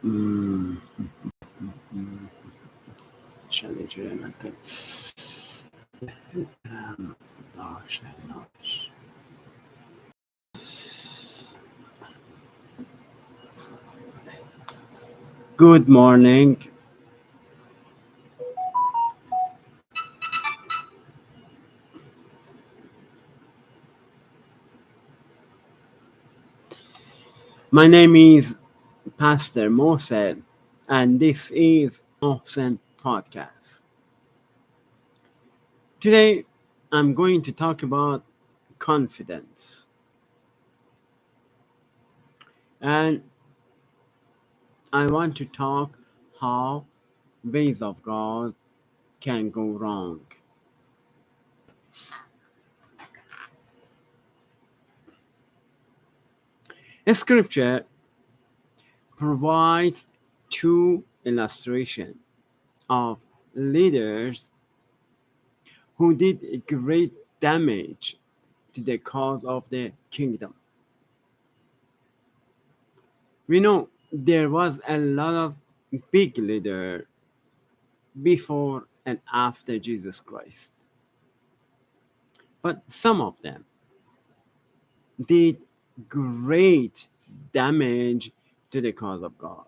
Mm, Challenge. Good morning. My name is Pastor Mohsen, and this is Mohsen Podcast. Today, I'm going to talk about confidence. And I want to talk how ways of God can go wrong. Scripture provides two illustrations of leaders who did great damage to the cause of the kingdom. We know there was a lot of big leaders before and after Jesus Christ, but some of them did great damage to the cause of God.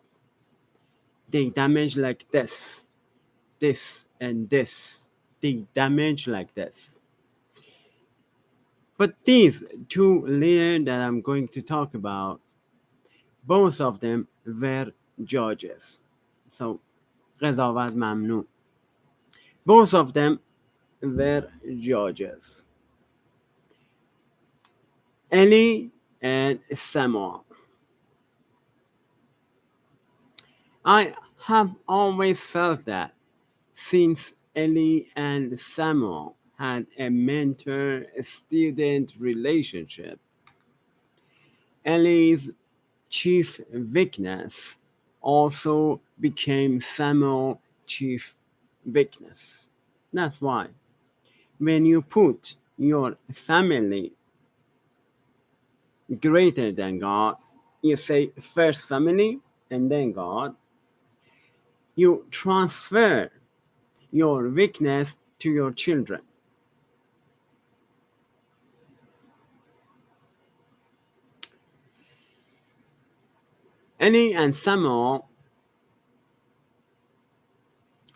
They damage like this, and this. They damage like this. But these two leaders that I'm going to talk about, both of them were judges. So, قضاوت ممنوع. Both of them were judges. Eli and Samuel. I have always felt that since Eli and Samuel had a mentor student relationship, Eli's chief weakness also became Samuel's chief weakness. That's why when you put your family greater than God, you say first family and then God, you transfer your weakness to your children. Eli and Samuel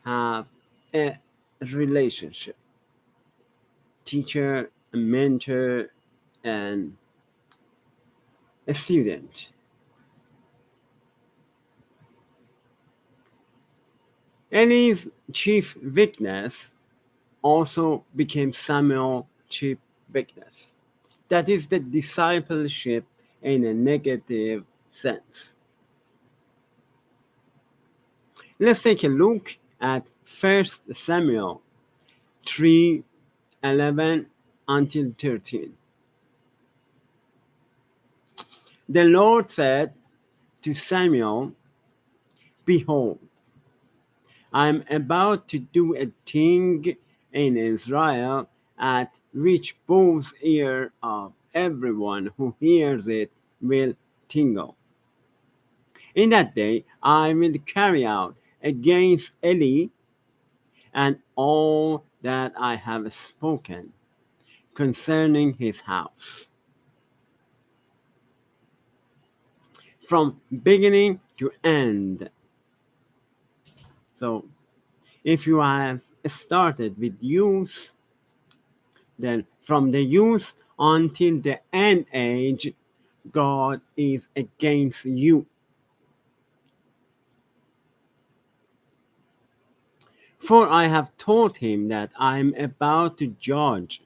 have a relationship, teacher, a mentor, and a student. Eli's chief weakness also became Samuel's chief weakness. That is the discipleship in a negative sense. Let's take a look at 1 Samuel 3:11 until 13. The Lord said to Samuel, "Behold, I am about to do a thing in Israel at which both ears of everyone who hears it will tingle. In that day I will carry out against Eli and all that I have spoken concerning his house. From beginning to end." So, if you have started with youth, then from the youth until the end age, God is against you. For I have told him that I am about to judge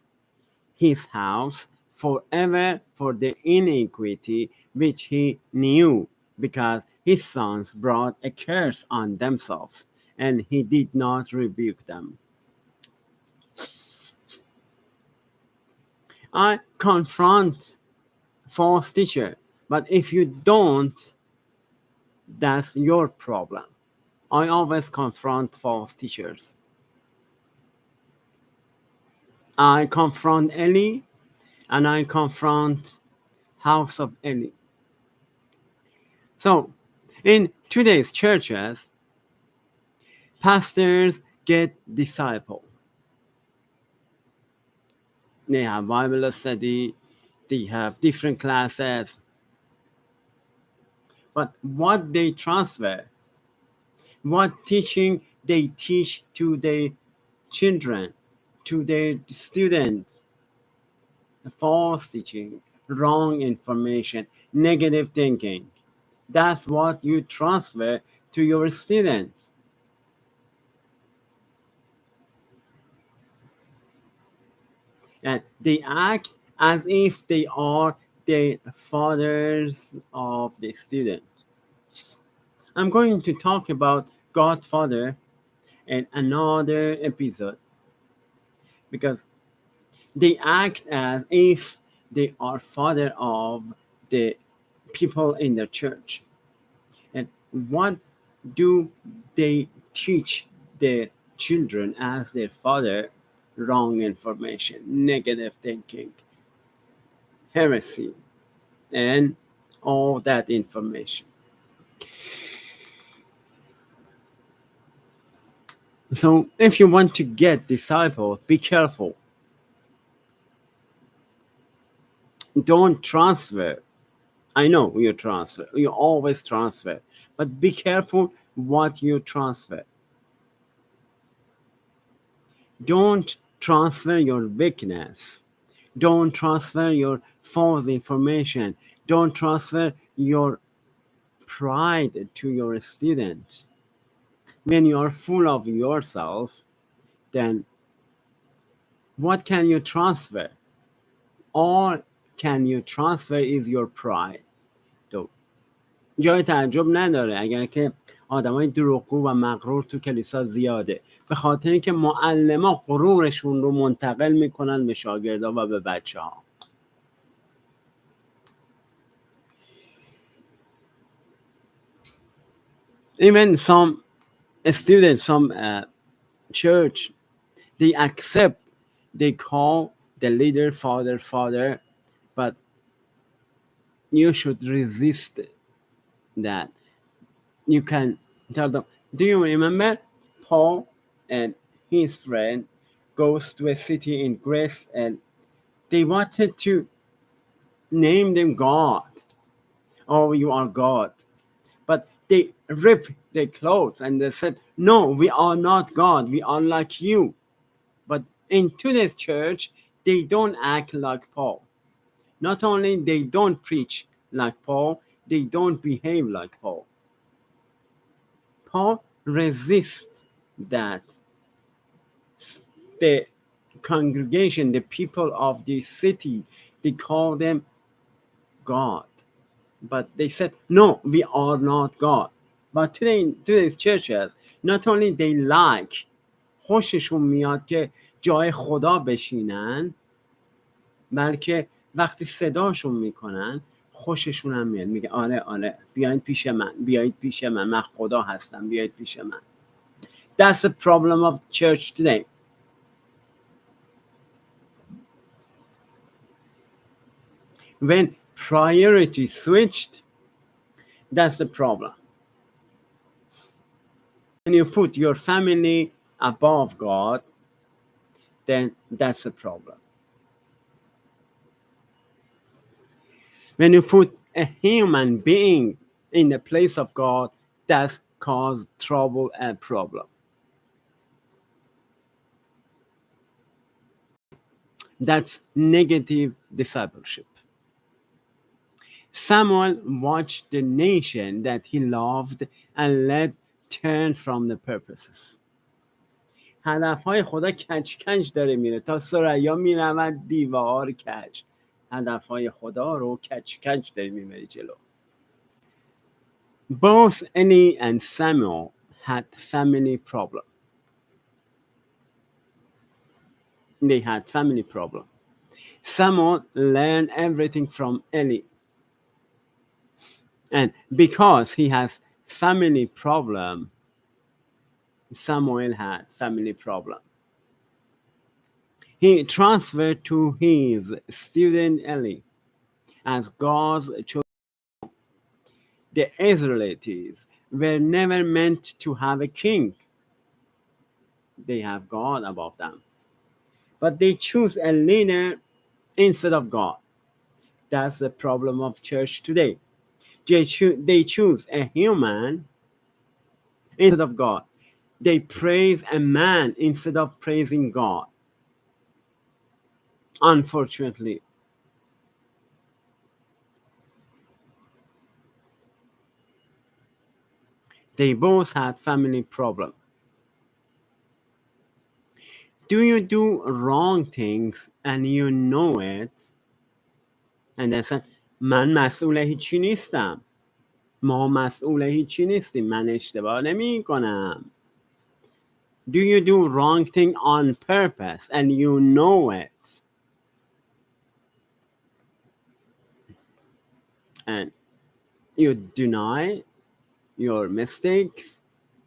his house forever for the iniquity which he knew, because his sons brought a curse on themselves, and he did not rebuke them. I confront false teacher, but if you don't, that's your problem. I always confront false teachers. I confront Eli and I confront House of Eli. So, in Today's churches, pastors get disciple. They have Bible study, they have different classes. But what they transfer, what teaching they teach to their children, to their students, false teaching, wrong information, negative thinking. That's what you transfer to your students. And they act as if they are the fathers of the student. I'm going to talk about Godfather in another episode because they act as if they are father of the people in the church. And what do they teach their children as their father? Wrong information, negative thinking, heresy, and all that information. So if you want to get disciples, be careful. Don't transfer. I know you transfer. You always transfer. But be careful what you transfer. Don't transfer your weakness. Don't transfer your false information. Don't transfer your pride to your students. When you are full of yourself, then what can you transfer? All can you transfer is your pride. تو جای تعجب نداره اگر که آدمای دروغگو و مغرور تو کلیسا زیاده، به خاطر اینکه معلما غرورشون رو منتقل میکنن به شاگردا و به بچه ها. Even some students, some church, they accept, they call the leader father, but you should resist that. You can tell them, do you remember Paul and his friend goes to a city in Greece and they wanted to name them God. Oh, you are God. But they ripped their clothes and they said, no, we are not God. We are like you. But in today's church, they don't act like Paul. Not only they don't preach like Paul, they don't behave like Paul. Paul resists that. The congregation, the people of the city, they call them God. But they said, no, we are not God. But today's churches, not only they like خوششون میاد که جای خدا بشینن، بلکه وقتی صداشون میکنن خوششون هم میاد، میگه آره بیایید پیش من خدا هستم، بیایید پیش من. That's the problem of church today. When priority switched, that's the problem. When you put your family above God, then that's the problem. When you put a human being in the place of God, that's cause trouble and problem. That's negative discipleship. Samuel watched the nation that he loved and led turn from the purposes. هدفهای خدا کج کج داره میره، تا ثریا میرود دیوار کج. هدفهای خدا رو کج کج داره میبری جلو. Both Eli and Samuel had family problem. They had family problem. Samuel learned everything from Eli. And because he has family problem, Samuel had family problem. He transferred to his student Eli as God's chosen. The Israelites were never meant to have a king. They have God above them. But they choose a leader instead of God. That's the problem of church today. They choose a human instead of God. They praise a man instead of praising God. Unfortunately, they both had family problem. Do you do wrong things and you know it? And they said من مسئول هیچی نیستم. ما مسئول هیچی نیستیم. من اشتباه نمی کنم. Do you do wrong thing on purpose and you know it? And you deny your mistakes,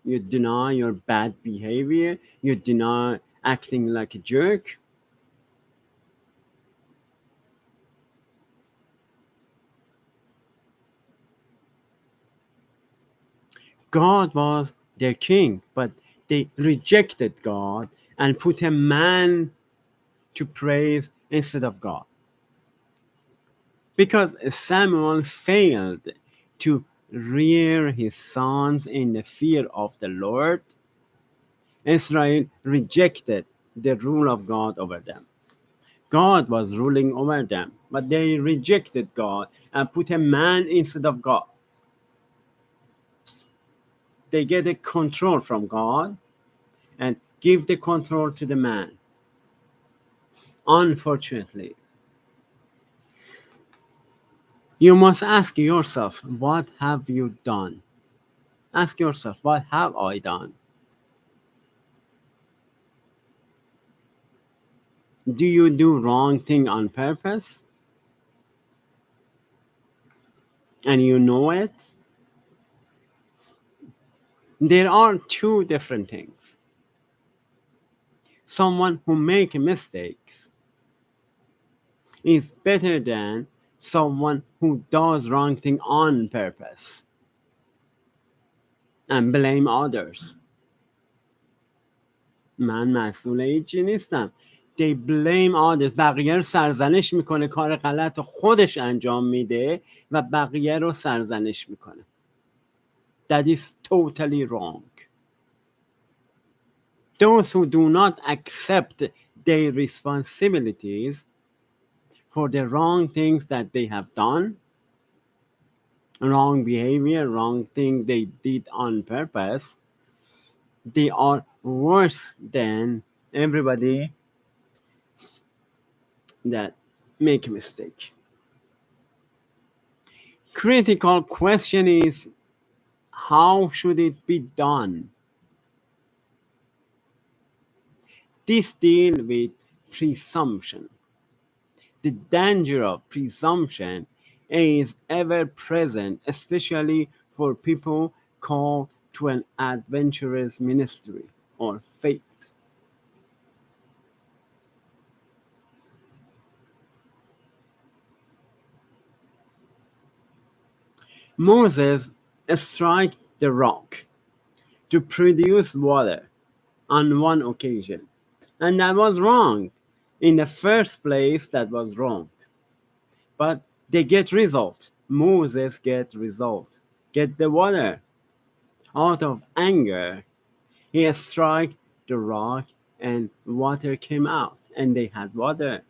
you deny your bad behavior, you deny acting like a jerk. God was their king, but they rejected God and put a man to praise instead of God. Because Samuel failed to rear his sons in the fear of the Lord, Israel rejected the rule of God over them. God was ruling over them, but they rejected God and put a man instead of God. They get the control from God and give the control to the man. Unfortunately, you must ask yourself, what have you done? Ask yourself, what have I done? Do you do wrong thing on purpose? And you know it? There are two different things. Someone who makes mistakes is better than someone who does wrong thing on purpose and blame others. من مسئول هیچی نیستم. They blame others. بقیه رو سرزنش میکنه، کار غلط رو خودش انجام میده و بقیه رو سرزنش میکنه. That is totally wrong. Those who do not accept their responsibilities for the wrong things that they have done, wrong behavior, wrong thing they did on purpose, they are worse than everybody that make a mistake. Critical question is, how should it be done? This deal with presumption. The danger of presumption is ever present, especially for people called to an adventurous ministry or faith. Moses struck the rock to produce water on one occasion, and that was wrong. In the first place, that was wrong. But they get result. Moses get result. Get the water. Out of anger, he struck the rock and water came out and they had water.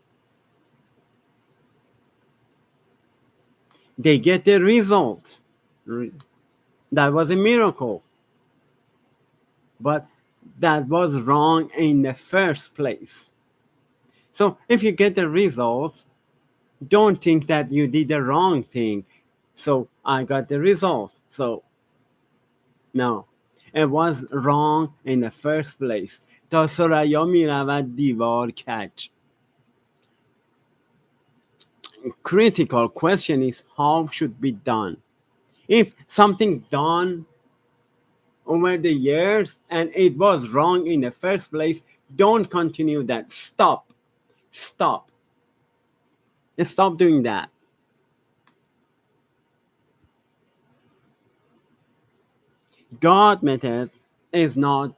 They get the result. That was a miracle. But that was wrong in the first place. So if you get the result, don't think that you did the wrong thing. So I got the result. So no, it was wrong in the first place. تا ثریا می رود دیوار کج. Critical question is how should be done. If something done over the years and it was wrong in the first place, don't continue that. Stop. Stop. Stop doing that. God method is not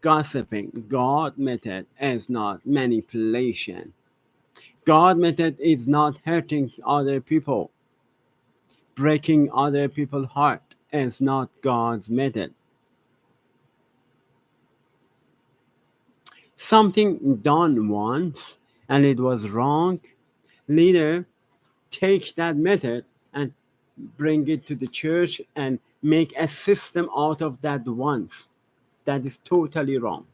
gossiping. God method is not manipulation. God method is not hurting other people. Breaking other people's heart is not God's method. Something done once and it was wrong, leader take that method and bring it to the church and make a system out of that once. That is totally wrong.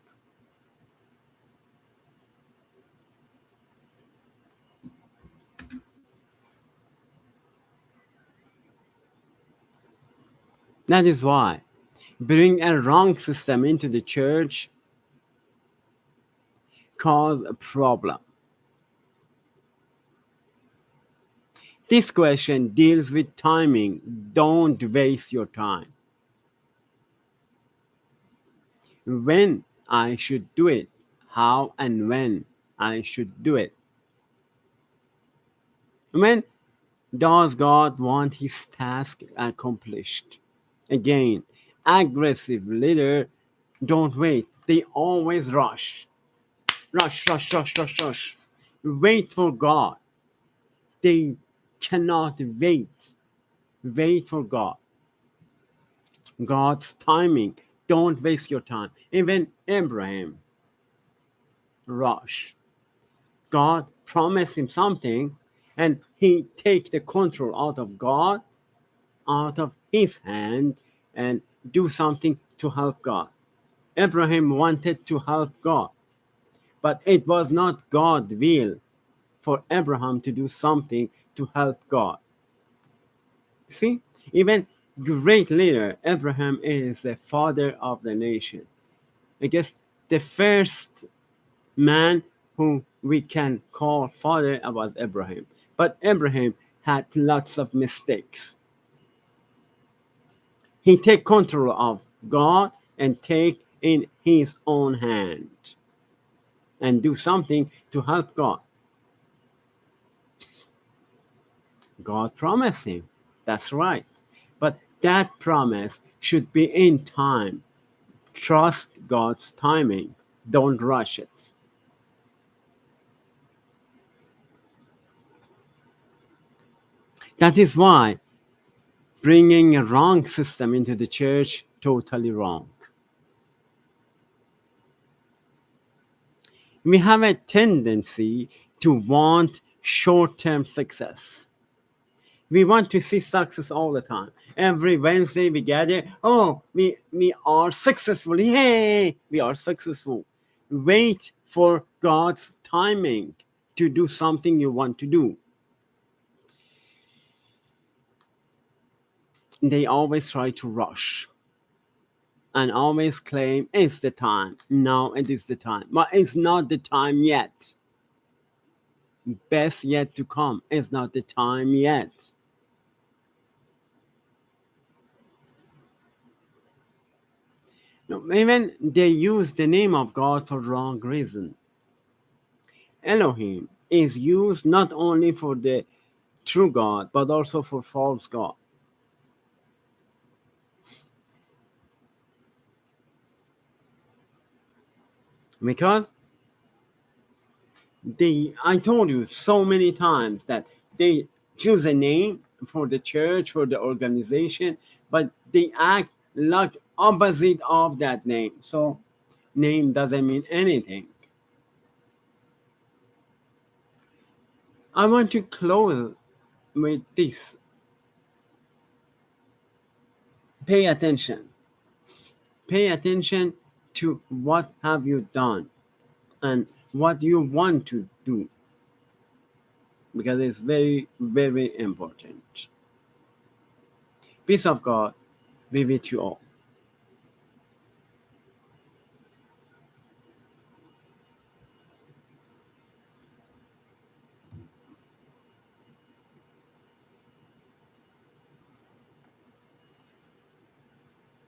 That is why bring a wrong system into the church cause a problem. This question deals with timing. Don't waste your time. When I should do it, how and when I should do it. When does God want his task accomplished? Again, aggressive leader don't wait. They always rush. Rush, rush, rush, rush, rush. Wait for God. They cannot wait. Wait for God. God's timing. Don't waste your time. Even Abraham rush. God promised him something and he take the control out of God, out of his hand, and do something to help God. Abraham wanted to help God, but it was not God's will for Abraham to do something to help God. See, even great leader Abraham is the father of the nation. I guess the first man who we can call father was Abraham. But Abraham had lots of mistakes. He take control of God and take in his own hand and do something to help God. God promised him. That's right. But that promise should be in time. Trust God's timing. Don't rush it. That is why bringing a wrong system into the church totally wrong. We have a tendency to want short-term success. We want to see success all the time. Every Wednesday we gather, oh, we are successful. Hey, we are successful. Wait for God's timing to do something you want to do. They always try to rush and always claim it's the time. No, it is the time. But it's not the time yet. Best yet to come. It's not the time yet. No, even they use the name of God for wrong reason. Elohim is used not only for the true God, but also for false God. Because I told you so many times that they choose a name for the church, for the organization, but they act like opposite of that name. So name doesn't mean anything. I want to close with this. Pay attention. Pay attention to what have you done and what you want to do because it's very, very important. Peace of God be with you all.